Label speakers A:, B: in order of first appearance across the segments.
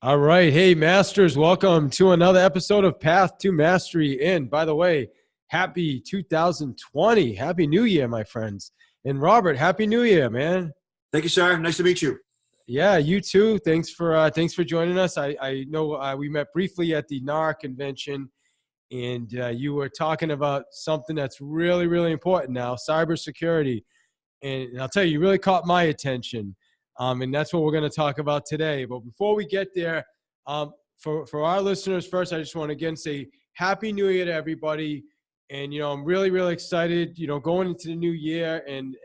A: All right. Hey, Masters, welcome to another episode of Path to Mastery. And by the way, happy 2020. Happy New Year, my friends. And Robert, happy New Year, man.
B: Thank you, sir. Nice to meet you.
A: Yeah, you too. Thanks for joining us. I know we met briefly at the NAR convention, and you were talking about something that's really, really important now, cybersecurity. And I'll tell you, you really caught my attention. And that's what we're going to talk about today. But before we get there, for our listeners first, I just want to again say Happy New Year to everybody. And, I'm really, really excited, going into the new year. And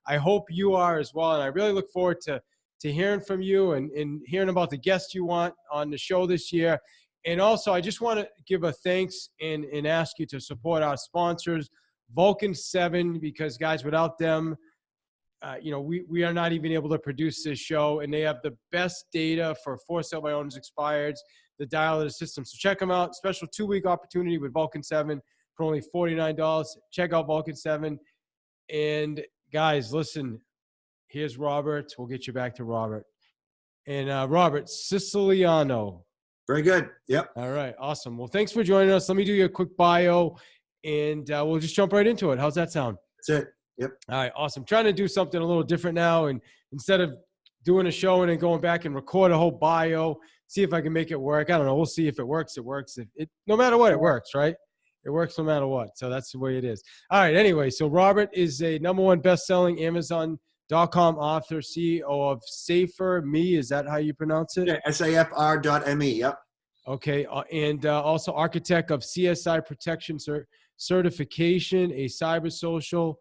A: I hope you are as well. And I really look forward to hearing from you and hearing about the guests you want on the show this year. And also, I just want to give a thanks and ask you to support our sponsors, Vulcan 7, because guys, without them, we are not even able to produce this show, and they have the best data for sale by owners expireds, the dial of the system. So check them out. Special 2-week opportunity with Vulcan 7 for only $49. Check out Vulcan 7. And guys, listen, here's Robert. We'll get you back to Robert. And Robert Siciliano.
B: Very good. Yep.
A: All right. Awesome. Well, thanks for joining us. Let me do you a quick bio, and we'll just jump right into it. How's that sound?
B: That's it. Yep.
A: All right. Awesome. Trying to do something a little different now. And instead of doing a show and then going back and record a whole bio, see if I can make it work. I don't know. We'll see if it works. It works. No matter what, it works, right? It works no matter what. So that's the way it is. All right. Anyway, so Robert is a #1 best-selling Amazon.com author, CEO of Safer Me. Is that how you pronounce it?
B: Yeah, SAFR.me. Yep.
A: Okay. And also architect of CSI Protection Certification, a cyber social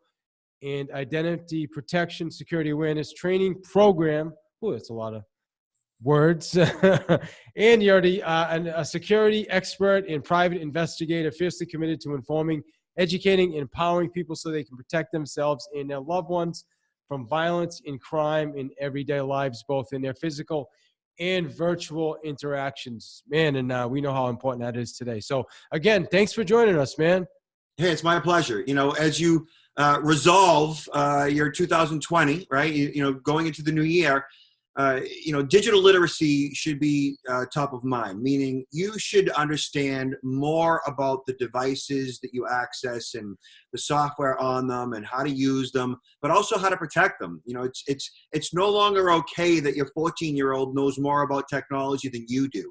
A: and identity protection security awareness training program. Oh, that's a lot of words. And you're a security expert and private investigator, fiercely committed to informing, educating, and empowering people so they can protect themselves and their loved ones from violence and crime in everyday lives, both in their physical and virtual interactions. Man, and we know how important that is today. So again, thanks for joining us, man.
B: Hey, it's my pleasure. As you resolve your 2020, right? Going into the new year, digital literacy should be top of mind, meaning you should understand more about the devices that you access and the software on them and how to use them, but also how to protect them. It's no longer okay that your 14-year-old knows more about technology than you do.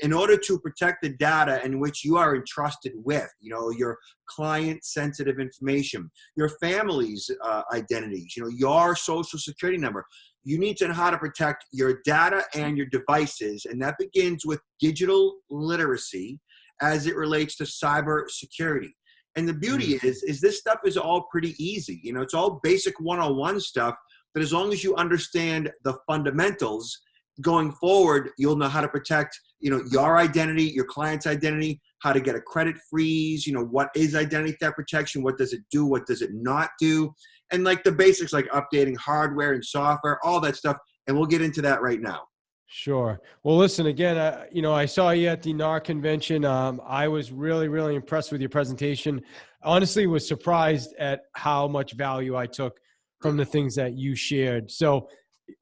B: In order to protect the data in which you are entrusted with, your client-sensitive information, your family's identities, your social security number, you need to know how to protect your data and your devices. And that begins with digital literacy as it relates to cyber security. And the beauty is this stuff is all pretty easy. It's all basic 101 stuff, but as long as you understand the fundamentals, going forward, you'll know how to protect, your identity, your client's identity, how to get a credit freeze, what is identity theft protection, what does it do, what does it not do, and like the basics like updating hardware and software, all that stuff, and we'll get into that right now.
A: Sure. Well, listen, again, I saw you at the NAR convention. I was really, really impressed with your presentation. Honestly, was surprised at how much value I took from the things that you shared. So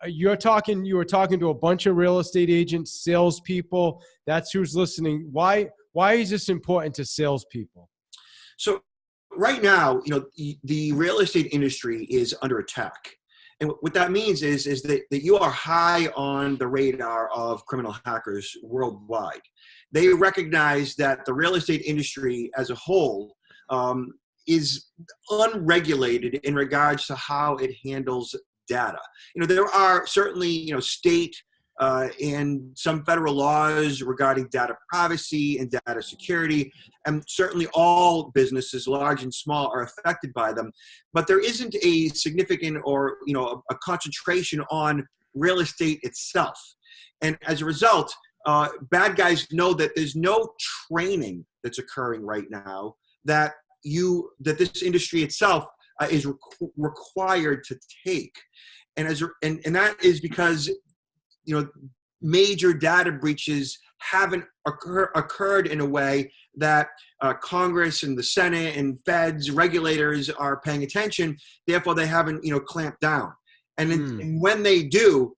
A: you were talking to a bunch of real estate agents, salespeople. That's who's listening. Why is this important to salespeople?
B: So right now, the real estate industry is under attack. And what that means is that you are high on the radar of criminal hackers worldwide. They recognize that the real estate industry as a whole is unregulated in regards to how it handles data. There are certainly, state and some federal laws regarding data privacy and data security, and certainly all businesses, large and small, are affected by them. But there isn't a significant or, a concentration on real estate itself. And as a result, bad guys know that there's no training that's occurring right now that this industry itself is required to take. And that is because, major data breaches haven't occurred in a way that Congress and the Senate and feds, regulators are paying attention. Therefore, they haven't, clamped down. And when they do,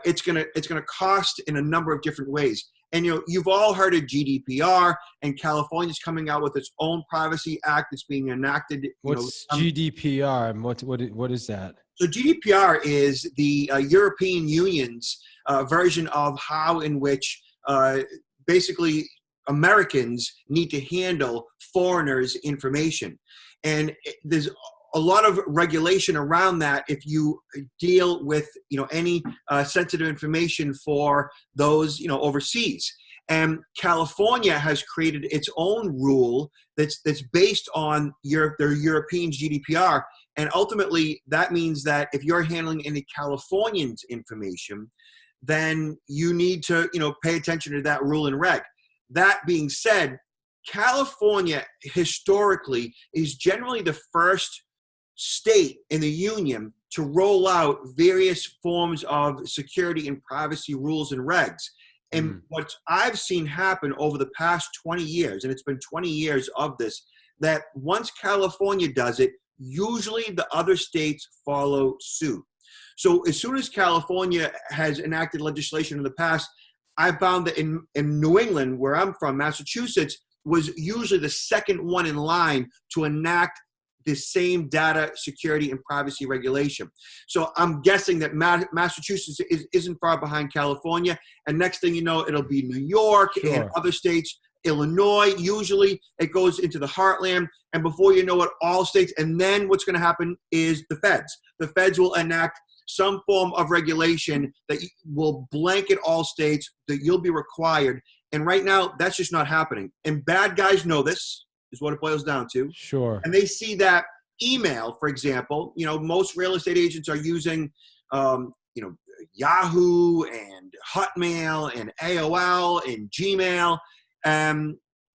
B: it's gonna cost in a number of different ways. And you've all heard of GDPR, and California's coming out with its own privacy act that's being enacted.
A: What's GDPR and what is that?
B: So GDPR is the European Union's version of how in which basically Americans need to handle foreigners' information. And there's a lot of regulation around that if you deal with any sensitive information for those overseas. And California has created its own rule that's based on their European GDPR. And ultimately, that means that if you're handling any Californians' information, then you need to pay attention to that rule and reg. That being said, California historically is generally the first state in the union to roll out various forms of security and privacy rules and regs. And what I've seen happen over the past 20 years, and it's been 20 years of this, that once California does it, usually the other states follow suit. So as soon as California has enacted legislation in the past, I found that in New England, where I'm from, Massachusetts, was usually the second one in line to enact the same data security and privacy regulation. So I'm guessing that Massachusetts isn't far behind California. And next thing you know, it'll be New York and other states. Illinois, usually it goes into the heartland. And before you know it, all states. And then what's going to happen is the feds. The feds will enact some form of regulation that will blanket all states, that you'll be required. And right now, that's just not happening. And bad guys know this, is what it boils down to.
A: Sure.
B: And they see that email, for example, most real estate agents are using, Yahoo and Hotmail and AOL and Gmail.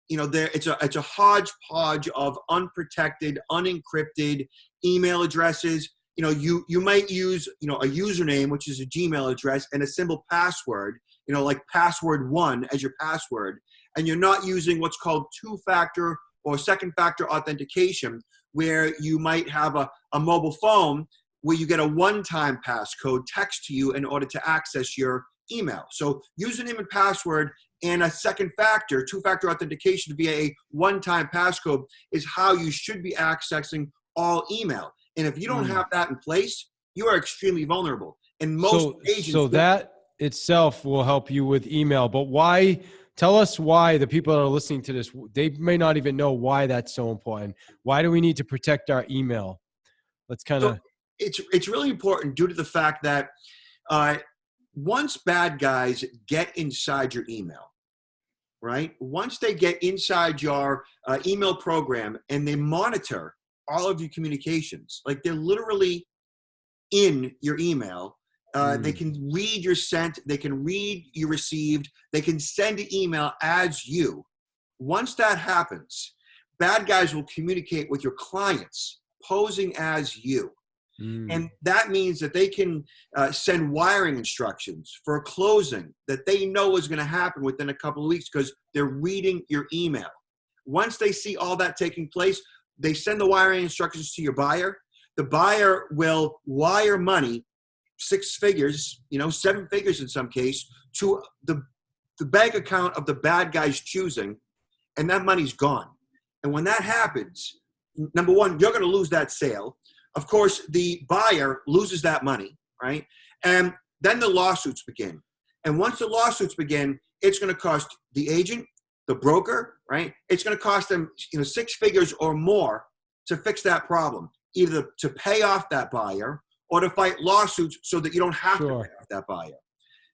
B: It's a hodgepodge of unprotected, unencrypted email addresses. You might use, a username, which is a Gmail address, and a simple password, like password 1 as your password. And you're not using what's called two-factor or second-factor authentication, where you might have a mobile phone where you get a one-time passcode text to you in order to access your email. So username and password and a second factor, two-factor authentication via a one-time passcode is how you should be accessing all email. And if you don't have that in place, you are extremely vulnerable. And most agents—
A: So that itself will help you with email, but why? Tell us why the people that are listening to this, they may not even know why that's so important. Why do we need to protect our email? Let's kind of—
B: It's really important due to the fact that once bad guys get inside your email, right? Once they get inside your email program and they monitor all of your communications, like they're literally in your email. They can read your sent, they can read you received, they can send an email as you. Once that happens, bad guys will communicate with your clients posing as you. And that means that they can send wiring instructions for a closing that they know is going to happen within a couple of weeks because they're reading your email. Once they see all that taking place, they send the wiring instructions to your buyer. The buyer will wire money, 6 figures, 7 figures in some case, to the bank account of the bad guy's choosing, and that money's gone. And when that happens, number one, you're going to lose that sale. Of course, the buyer loses that money, right? And then the lawsuits begin. And once the lawsuits begin, it's going to cost the agent, the broker, right? It's going to cost them 6 figures or more to fix that problem, either to pay off that buyer or to fight lawsuits so that you don't have to pay off that buyer.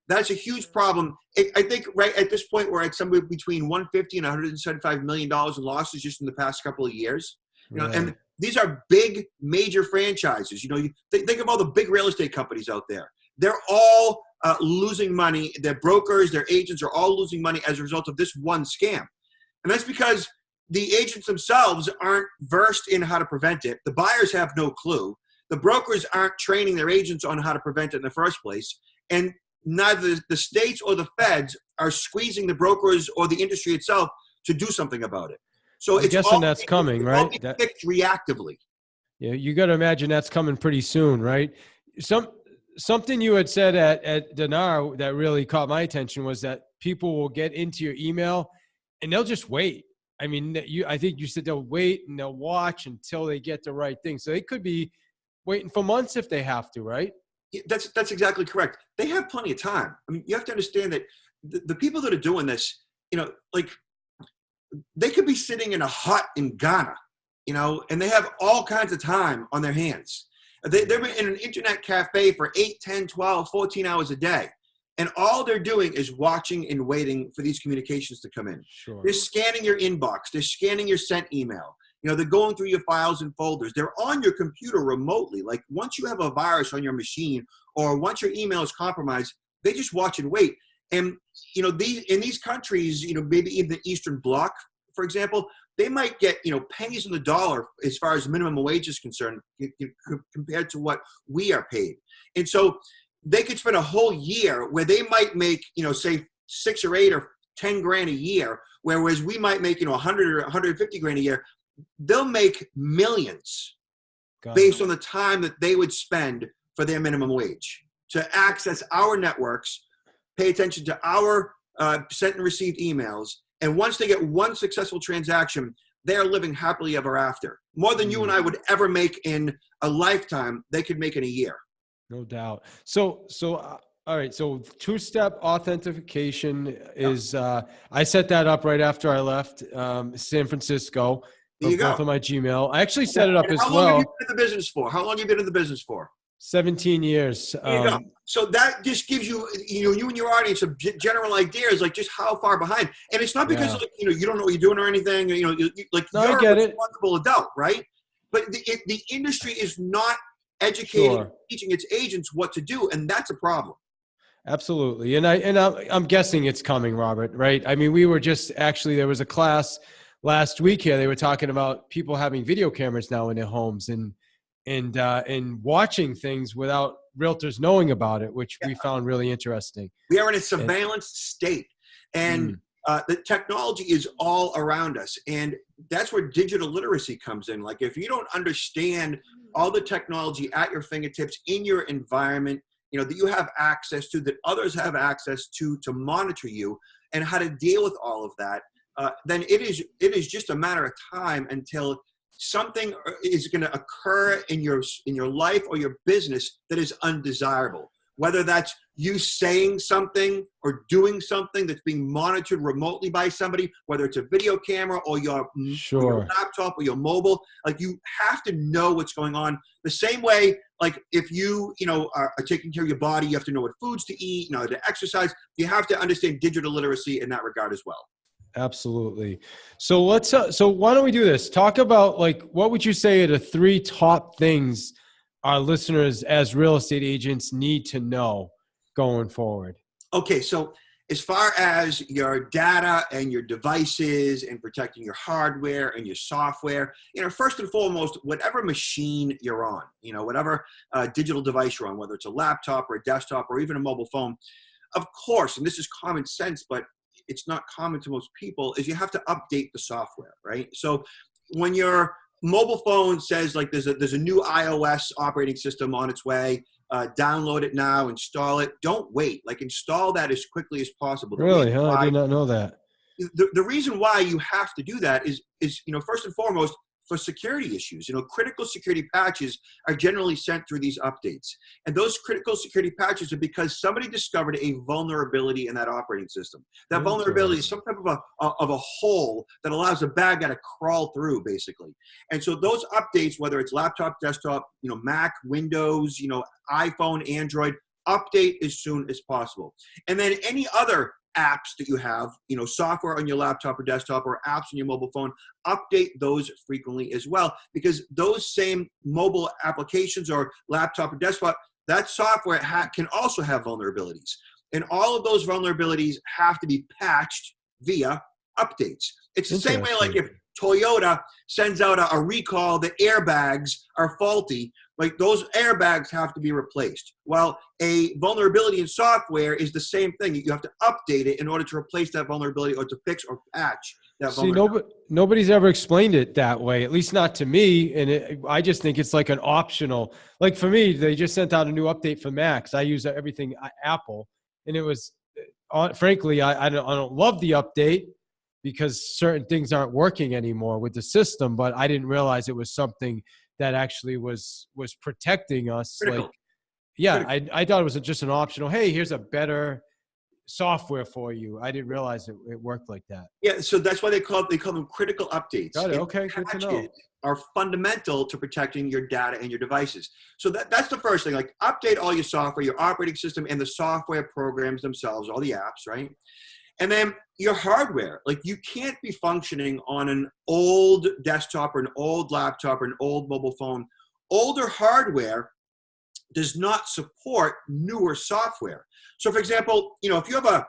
B: That's a huge problem. I think right at this point, we're at somewhere between $150 and $175 million in losses just in the past couple of years. And these are big, major franchises. You think of all the big real estate companies out there. They're all losing money. Their brokers, their agents are all losing money as a result of this one scam. And that's because the agents themselves aren't versed in how to prevent it. The buyers have no clue. The brokers aren't training their agents on how to prevent it in the first place. And neither the states or the feds are squeezing the brokers or the industry itself to do something about it. So
A: I'm guessing that's coming, right?
B: Fixed reactively.
A: Yeah, you got to imagine that's coming pretty soon, right? something you had said at Dinar that really caught my attention was that people will get into your email and they'll just wait. I mean, I think you said they'll wait and they'll watch until they get the right thing. So they could be waiting for months if they have to, right?
B: That's exactly correct. They have plenty of time. I mean, you have to understand that the people that are doing this, like they could be sitting in a hut in Ghana, and they have all kinds of time on their hands. They're in an internet cafe for 8, 10, 12, 14 hours a day. And all they're doing is watching and waiting for these communications to come in.
A: Sure.
B: They're scanning your inbox. They're scanning your sent email. They're going through your files and folders. They're on your computer remotely. Like once you have a virus on your machine or once your email is compromised, they just watch and wait. And, in these countries, maybe in the Eastern Bloc, for example, they might get, pennies on the dollar as far as minimum wage is concerned compared to what we are paid. And so they could spend a whole year where they might make, say 6 or 8 or 10 grand a year, whereas we might make, 100 or 150 grand a year. They'll make millions based on the time that they would spend for their minimum wage to access our networks, pay attention to our sent and received emails. And once they get one successful transaction, they're living happily ever after. More than you and I would ever make in a lifetime, they could make in a year.
A: No doubt. So all right. So two-step authentication is, I set that up right after I left San Francisco.
B: There you go.
A: Both on my Gmail. I actually set it up as well.
B: How long have you been in the business for? How long have you been in the business for?
A: 17 years.
B: There you go. So that just gives you, you and your audience a general ideas, like just how far behind. And it's not because you don't know what you're doing or anything. You're a responsible adult, right? But the industry is not educating, teaching its agents what to do, and that's a problem.
A: Absolutely, and I'm guessing it's coming, Robert. Right? I mean, we were just there was a class last week here. They were talking about people having video cameras now in their homes and watching things without realtors knowing about it, which we found really interesting.
B: We are in a surveillance state, and the technology is all around us, and that's where digital literacy comes in. Like if you don't understand all the technology at your fingertips in your environment, that you have access to, that others have access to monitor you, and how to deal with all of that, then it is just a matter of time until something is going to occur in your life or your business that is undesirable. Whether that's you saying something or doing something that's being monitored remotely by somebody, whether it's a video camera or your laptop or your mobile, like you have to know what's going on. The same way, like if you are taking care of your body, you have to know what foods to eat, to exercise. You have to understand digital literacy in that regard as well.
A: Absolutely. So so why don't we do this? Talk about what would you say are the 3 top things our listeners as real estate agents need to know going forward?
B: Okay. So as far as your data and your devices and protecting your hardware and your software, first and foremost, whatever machine you're on, whatever digital device you're on, whether it's a laptop or a desktop or even a mobile phone, of course, and this is common sense, but it's not common to most people, is you have to update the software, right? So when your mobile phone says there's a new iOS operating system on its way, download it now, install it. Don't wait. Install that as quickly as possible.
A: Really? I did not know that.
B: The reason why you have to do that is first and foremost, for security issues. Critical security patches are generally sent through these updates. And those critical security patches are because somebody discovered a vulnerability in that operating system. That vulnerability is some type of a hole that allows a bad guy to crawl through, basically. And so those updates, whether it's laptop, desktop, Mac, Windows, iPhone, Android, update as soon as possible. And then any other apps that you have, software on your laptop or desktop or apps on your mobile phone, update those frequently as well, because those same mobile applications or laptop or desktop, that software can also have vulnerabilities. And all of those vulnerabilities have to be patched via updates. It's the same way, Toyota sends out a recall that airbags are faulty, like those airbags have to be replaced. Well, a vulnerability in software is the same thing. You have to update it in order to replace that vulnerability or to fix or patch that
A: See,
B: vulnerability.
A: nobody's ever explained it that way, at least not to me. And I just think it's like an optional. Like for me, they just sent out a new update for Macs. I use everything Apple, and it was, frankly, I don't love the update because certain things aren't working anymore with the system. But I didn't realize it was something that actually was protecting us.
B: Critical.
A: Like, yeah,
B: Critical.
A: I thought it was just an optional. Hey, here's a better software for you. I didn't realize it worked like that.
B: Yeah, so that's why they call them critical updates.
A: Got it.
B: And
A: Okay, good to know.
B: patches are fundamental to protecting your data and your devices. So that's the first thing. Like, update all your software, your operating system, and the software programs themselves, all the apps, right? And then your hardware. Like, you can't be functioning on an old desktop or an old laptop or an old mobile phone. Older hardware does not support newer software. So, for example, if you have a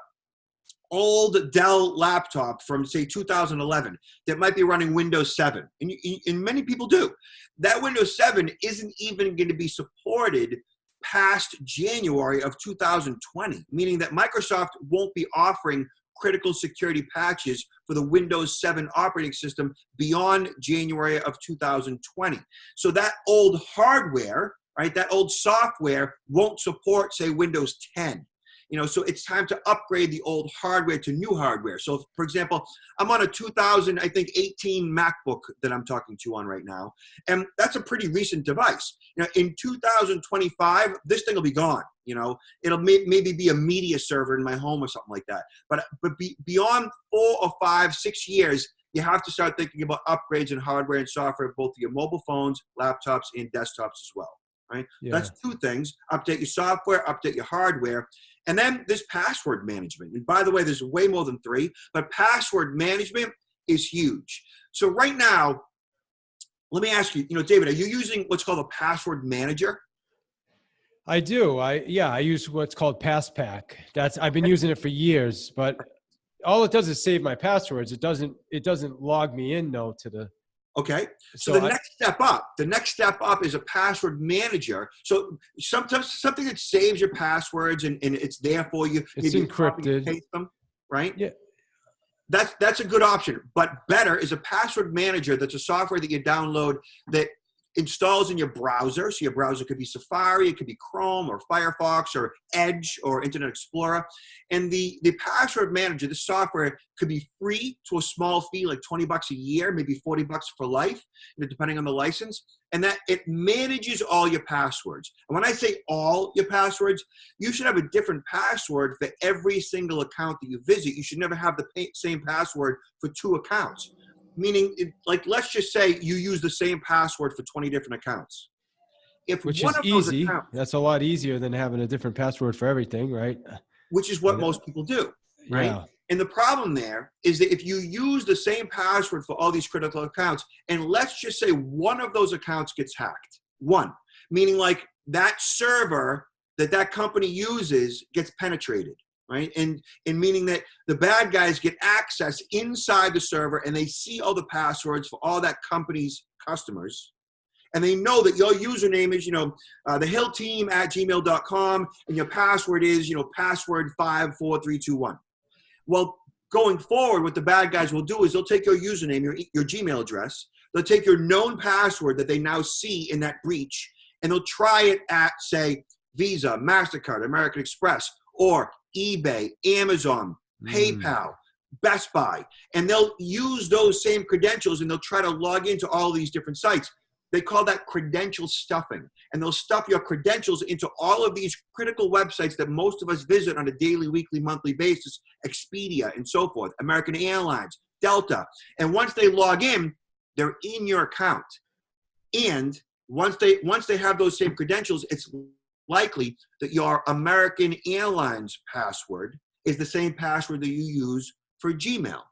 B: old Dell laptop from, say, 2011 that might be running Windows 7, and many people do, that Windows 7 isn't even going to be supported past January of 2020, meaning that Microsoft won't be offering critical security patches for the Windows 7 operating system beyond January of 2020. So that old hardware, right, that old software won't support, say, Windows 10. So it's time to upgrade the old hardware to new hardware. So, for example, I'm on a 2018 MacBook that I'm talking to you on right now, and that's a pretty recent device. In 2025, this thing will be gone. It'll maybe be a media server in my home or something like that. But beyond 4 or 5, 6 years, you have to start thinking about upgrades in hardware and software, both to your mobile phones, laptops, and desktops as well. Right?
A: Yeah.
B: That's 2 things: update your software, update your hardware. And then there's password management. And by the way, there's way more than 3, but password management is huge. So right now, let me ask you, David, are you using what's called a password manager?
A: I do. I use what's called PassPack. I've been using it for years, but all it does is save my passwords. It doesn't log me in though to the.
B: Okay. So the next step up is a password manager. So sometimes something that saves your passwords and it's there for you.
A: It's
B: maybe
A: encrypted.
B: paste them, right?
A: Yeah.
B: That's a good option. But better is a password manager. That's a software that you download that installs in your browser. So your browser could be Safari, it could be Chrome or Firefox or Edge or Internet Explorer. And the password manager, the software, could be free to a small fee, like $20 a year, maybe $40 for life, depending on the license. And that it manages all your passwords. And when I say all your passwords, you should have a different password for every single account that you visit. You should never have the same password for 2 accounts. Meaning, let's just say you use the same password for 20 different accounts.
A: Which is easy. That's a lot easier than having a different password for everything, right?
B: Which is what most people do, right?
A: Yeah.
B: And the problem there is that if you use the same password for all these critical accounts, and let's just say one of those accounts gets hacked, meaning like that server that company uses gets penetrated. Right. And meaning that the bad guys get access inside the server and they see all the passwords for all that company's customers. And they know that your username is, thehillteam@gmail.com and your password is, password 54321. Well, going forward, what the bad guys will do is they'll take your username, your Gmail address. They'll take your known password that they now see in that breach, and they'll try it at, say, Visa, MasterCard, American Express, or eBay, Amazon, PayPal, Best Buy, and they'll use those same credentials and they'll try to log into all these different sites. They call that credential stuffing, and they'll stuff your credentials into all of these critical websites that most of us visit on a daily, weekly, monthly basis, Expedia and so forth, American Airlines, Delta. And once they log in, they're in your account. And once they have those same credentials, it's likely that your American Airlines password is the same password that you use for Gmail.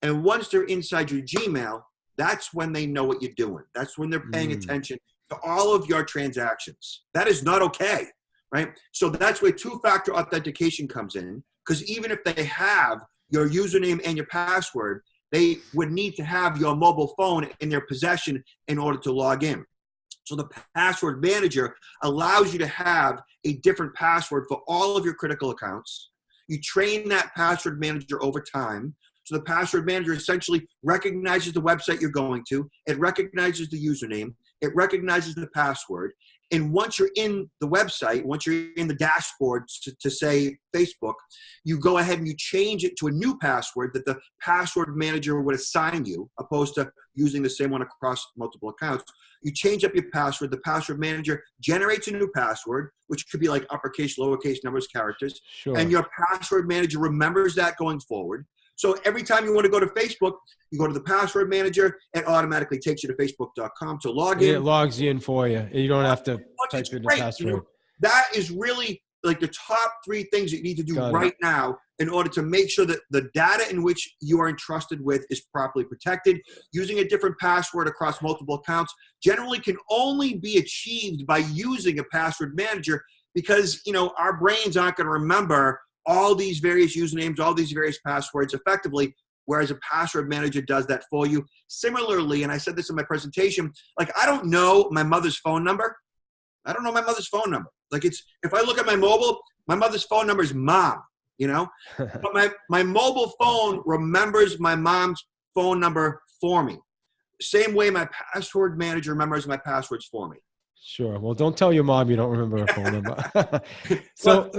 B: And once they're inside your Gmail, that's when they know what you're doing. That's when they're paying attention to all of your transactions. That is not okay, right? So that's where 2-factor authentication comes in, because even if they have your username and your password, they would need to have your mobile phone in their possession in order to log in. So the password manager allows you to have a different password for all of your critical accounts. You train that password manager over time. So the password manager essentially recognizes the website you're going to. It recognizes the username. It recognizes the password. And once you're in the website, once you're in the dashboard to say Facebook, you go ahead and you change it to a new password that the password manager would assign you, opposed to using the same one across multiple accounts. You change up your password. The password manager generates a new password, which could be like uppercase, lowercase, numbers, characters.
A: Sure.
B: And your password manager remembers that going forward. So every time you want to go to Facebook, you go to the password manager, it automatically takes you to facebook.com to log in.
A: It logs you in for you. You don't have to type in the password.
B: You know, that is really like the top 3 things that you need to do right now in order to make sure that the data in which you are entrusted with is properly protected. Using a different password across multiple accounts generally can only be achieved by using a password manager, because, you know, our brains aren't going to remember all these various usernames, all these various passwords effectively, whereas a password manager does that for you. Similarly, and I said this in my presentation, like, I don't know my mother's phone number. I don't know my mother's phone number. Like, it's, if I look at my mobile, my mother's phone number is mom, you know? But my mobile phone remembers my mom's phone number for me. Same way my password manager remembers my passwords for me.
A: Sure. Well, don't tell your mom you don't remember her phone number. So,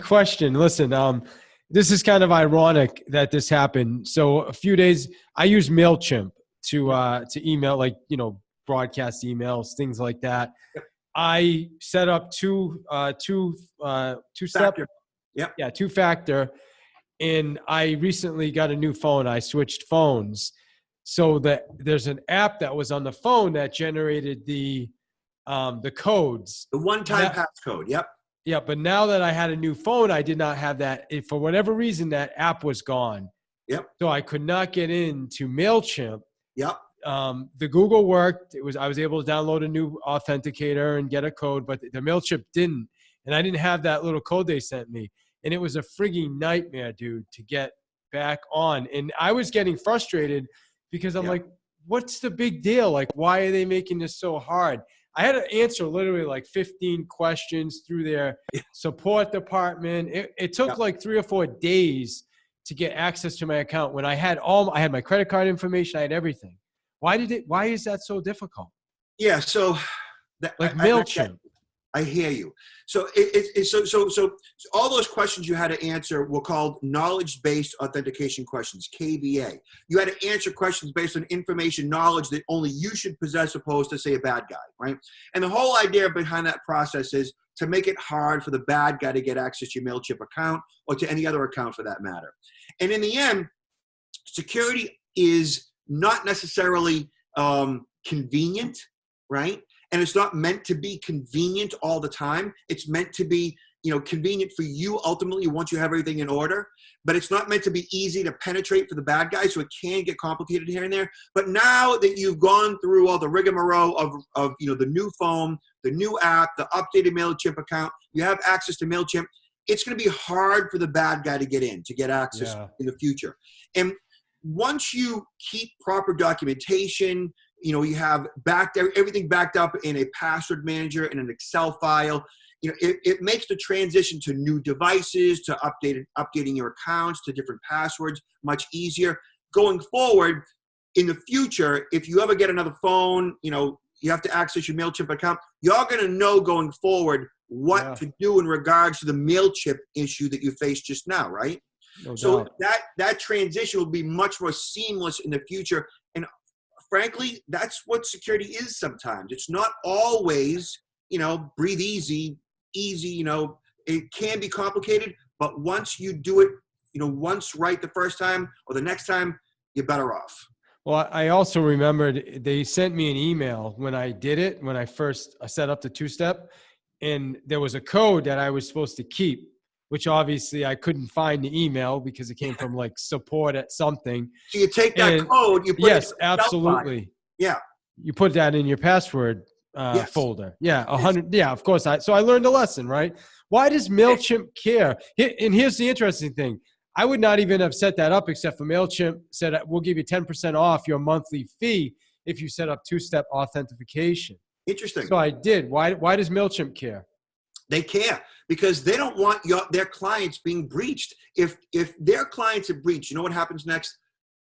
A: question. Listen, this is kind of ironic that this happened. So, a few days, I use MailChimp to email, like, you know, broadcast emails, things like that.
B: Yep.
A: I set up two-step.
B: Yep.
A: Yeah, two-factor. And I recently got a new phone. I switched phones, so that there's an app that was on the phone that generated the codes.
B: The one-time passcode. Yep.
A: Yeah, but now that I had a new phone, I did not have that. For whatever reason, that app was gone.
B: Yep.
A: So I could not get into MailChimp.
B: Yep.
A: The Google worked. I was able to download a new authenticator and get a code, but the MailChimp didn't. And I didn't have that little code they sent me. And it was a frigging nightmare, dude, to get back on. And I was getting frustrated because I'm like, what's the big deal? Like, why are they making this so hard? I had to answer literally like 15 questions through their support department. It took like 3 or 4 days to get access to my account when I had my credit card information. I had everything. Why is that so difficult?
B: Yeah. So
A: MailChimp.
B: I hear you. So so all those questions you had to answer were called knowledge-based authentication questions, KBA. You had to answer questions based on information, knowledge that only you should possess, opposed to, say, a bad guy, right? And the whole idea behind that process is to make it hard for the bad guy to get access to your MailChimp account or to any other account for that matter. And in the end, security is not necessarily convenient, right? And it's not meant to be convenient all the time. It's meant to be, you know, convenient for you ultimately once you have everything in order. But it's not meant to be easy to penetrate for the bad guys, so it can get complicated here and there. But now that you've gone through all the rigmarole of you know, the new phone, the new app, the updated MailChimp account, you have access to MailChimp, it's going to be hard for the bad guy to get access in the future. And once you keep proper documentation, you know, you have everything backed up in a password manager in an Excel file, you know, it makes the transition to new devices, to updating your accounts, to different passwords much easier. Going forward, in the future, if you ever get another phone, you know, you have to access your MailChimp account, you're going to know going forward what to do in regards to the MailChimp issue that you faced just now, right?
A: No
B: so
A: doubt.
B: that transition will be much more seamless in the future. And frankly, that's what security is sometimes. It's not always, you know, breathe easy, you know, it can be complicated, but once you do it, you know, once right the first time or the next time, you're better off.
A: Well, I also remembered they sent me an email when I did it, when I first set up the two-step, and there was a code that I was supposed to keep, which obviously I couldn't find the email because it came from like support at something.
B: So you take that code, you put
A: it in absolutely.
B: Yeah.
A: You put that in your password folder. Yeah, 100. Yeah, of course. So I learned a lesson, right? Why does MailChimp care? And here's the interesting thing. I would not even have set that up except for MailChimp said, we'll give you 10% off your monthly fee if you set up two-step authentication.
B: Interesting.
A: So I did. Why does MailChimp care?
B: They care because they don't want their clients being breached. If their clients are breached, you know what happens next?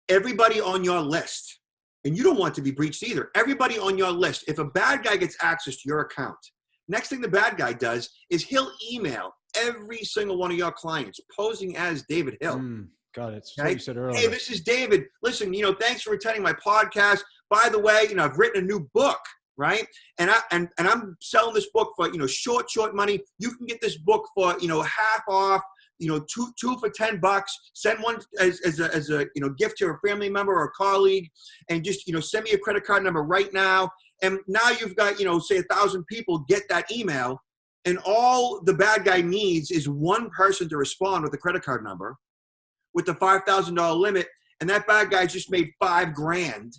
B: Everybody on your list, and you don't want to be breached either. Everybody on your list, if a bad guy gets access to your account, next thing the bad guy does is he'll email every single one of your clients posing as David Hill.
A: Got it. So
B: Okay?
A: you said earlier.
B: Hey, this is David. Listen, thanks for attending my podcast. By the way, I've written a new book, right? And I'm selling this book for, short money. You can get this book for, half off, two for $10. Send one as a gift to a family member or a colleague, and just, send me a credit card number right now. And now you've got, say 1,000 people get that email, and all the bad guy needs is one person to respond with a credit card number with the $5,000 limit. And that bad guy just made $5,000,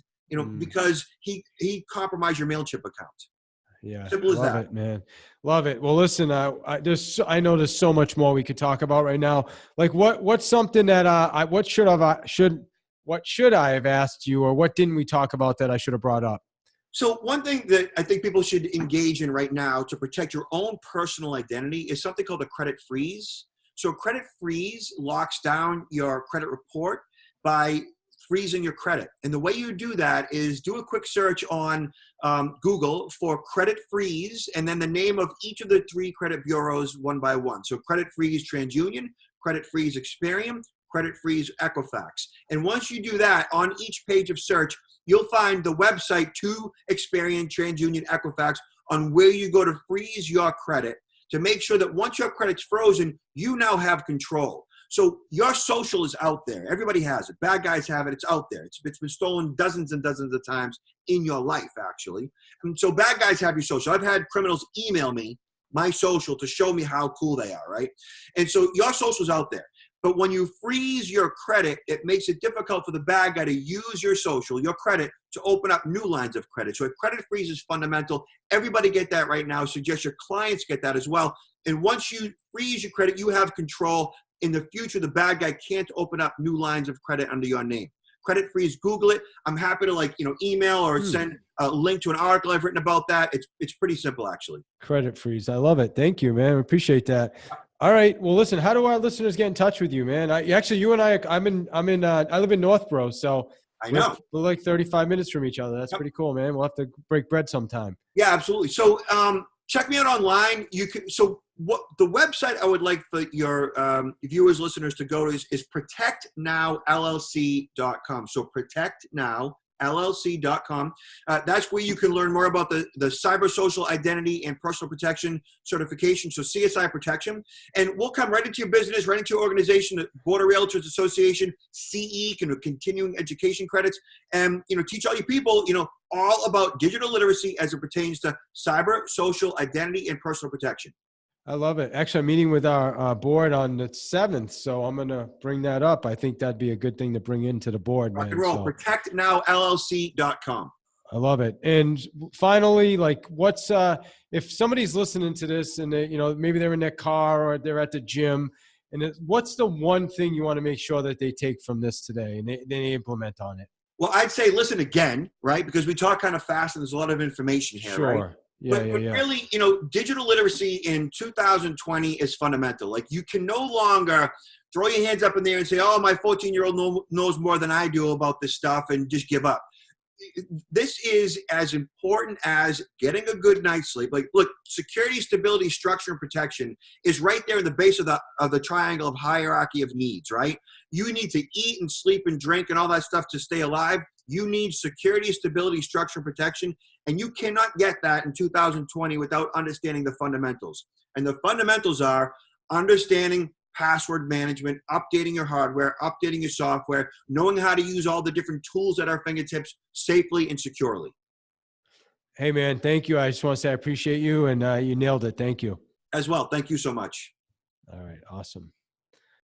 B: because he compromised your MailChimp account.
A: Yeah.
B: Simple as
A: love
B: that.
A: it, man. Love it. Well, listen, I know there's so much more we could talk about right now. Like what's something that what should I have asked you, or what didn't we talk about that I should have brought up?
B: So one thing that I think people should engage in right now to protect your own personal identity is something called a credit freeze. So credit freeze locks down your credit report by freezing your credit. And the way you do that is do a quick search on Google for credit freeze, and then the name of each of the 3 credit bureaus one by one. So credit freeze TransUnion, credit freeze Experian, credit freeze Equifax. And once you do that, on each page of search, you'll find the website to Experian, TransUnion, Equifax on where you go to freeze your credit to make sure that once your credit's frozen, you now have control. So your social is out there. Everybody has it. Bad guys have it. It's out there. It's been stolen dozens and dozens of times in your life, actually. And so bad guys have your social. I've had criminals email me my social to show me how cool they are, right? And so your social's out there. But when you freeze your credit, it makes it difficult for the bad guy to use your social, your credit, to open up new lines of credit. So a credit freeze is fundamental. Everybody get that right now. Suggest your clients get that as well. And once you freeze your credit, you have control. In the future, the bad guy can't open up new lines of credit under your name. Credit freeze, Google it. I'm happy to email or send a link to an article I've written about that. It's pretty simple, actually.
A: Credit freeze. I love it. Thank you, man. I appreciate that. All right. Well, listen, how do our listeners get in touch with you, man? You and I live in Northborough, so
B: I know.
A: we're like 35 minutes from each other. That's pretty cool, man. We'll have to break bread sometime.
B: Yeah, absolutely. So check me out online. So what the website I would like for your viewers, listeners to go to is protectnowllc.com. So protectnowllc.com. That's where you can learn more about the cyber social identity and personal protection certification. So CSI protection, and we'll come right into your business, right into your organization, the Board of Realtors Association, CE, continuing education credits, and teach all you people, all about digital literacy as it pertains to cyber social identity and personal protection.
A: I love it. Actually, I'm meeting with our board on the 7th, so I'm going to bring that up. I think that'd be a good thing to bring into the board, man.
B: Rock and roll.
A: So.
B: ProtectNowLLC.com.
A: I love it. And finally, what's if somebody's listening to this and they, maybe they're in their car or they're at the gym, and what's the one thing you want to make sure that they take from this today and they implement on it?
B: Well, I'd say listen again, right? Because we talk kind of fast and there's a lot of information here,
A: sure.
B: Right?
A: Yeah,
B: but really, digital literacy in 2020 is fundamental. Like, you can no longer throw your hands up in the air and say, oh, my 14-year-old knows more than I do about this stuff, and just give up. This is as important as getting a good night's sleep. Like, look, security, stability, structure, and protection is right there in the base of the triangle of hierarchy of needs, right? You need to eat and sleep and drink and all that stuff to stay alive. You need security, stability, structure, and protection. And you cannot get that in 2020 without understanding the fundamentals. And the fundamentals are understanding password management, updating your hardware, updating your software, knowing how to use all the different tools at our fingertips safely and securely.
A: Hey, man, thank you. I just want to say I appreciate you, and you nailed it. Thank you.
B: As well. Thank you so much.
A: All right. Awesome.